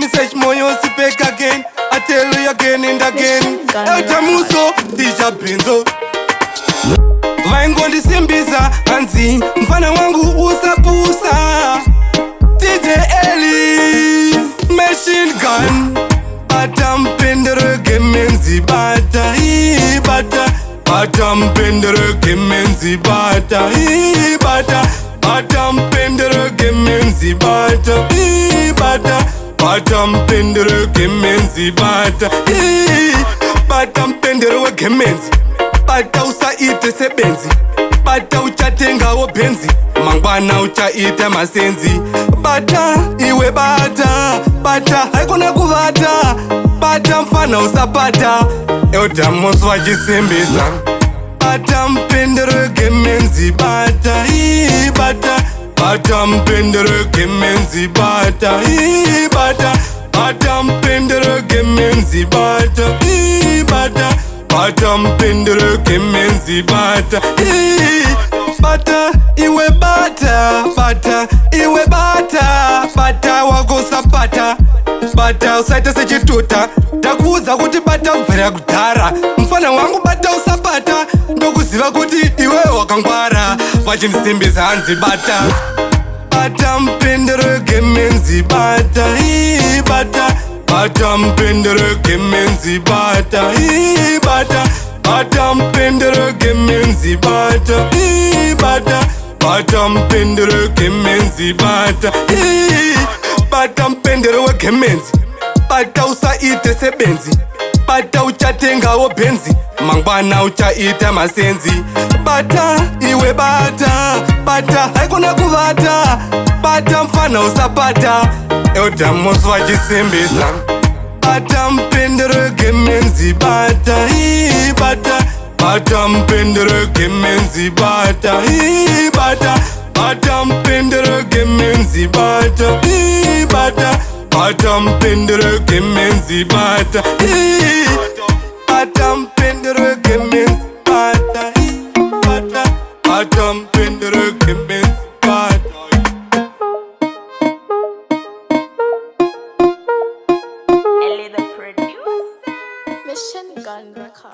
Me search moyo si back again. I tell you again and again. Etamuso, Tisha Benzo. Vaingondi Simbiza, Anzi, mfana wangu usapusa. DJ Elly, machine gun. Batam pendere gemenzi bata, bata. Batam pendere gemenzi bata, bata. Batam pendere gemenzi bata, bata. Batam pendere gemenzi bata, batam pendere we gemenzi. Bata usaite sebenzi, bata uchatenga wo benzi. Mangwana uchaite masenzi. Bata iwe bata, bata haikona kuvata. Bata mfana usapata, euta moswa jisimbisa. Batam pendere gemenzi bata, bata. Batam pendere gemenzi bata, bata. Batam pendere gemenzi bata, bata. Batam pendere gemenzi bata, bata iwe bata, bata iwe bata. Bata wagosa bata, bata usaita sechituta. Takuuza kuti bata kubvira kudhara. Mfana wangu bata usabata, ndokuziva kuti iwe wakangwara. Vachinisimbisa hanzi bata. Batam pendere gemenzi bata, bata. Batam pendere gemenzi bata, bata. Batam pendere gemenzi bata, bata. Batam pendere gemenzi bata, batam pendere we gemenzi. Bata usaite sebenzi, bata uchatenga wo benzi. Mangwana uchaita masenzi. Bata iwe bata, bata haikona kuvata. Bata mfana usapata, euta moswa jisimbisa. Batam pendere gemenzi bata, bata. Batam pendere gemenzi bata, bata. Batam pendere gemenzi bata, bata. Batam pendere gemenzi bata, batam pendere gemenzi bata, bata. Batam pendere gemenzi bata. Elly the producer. Mission Gun Record.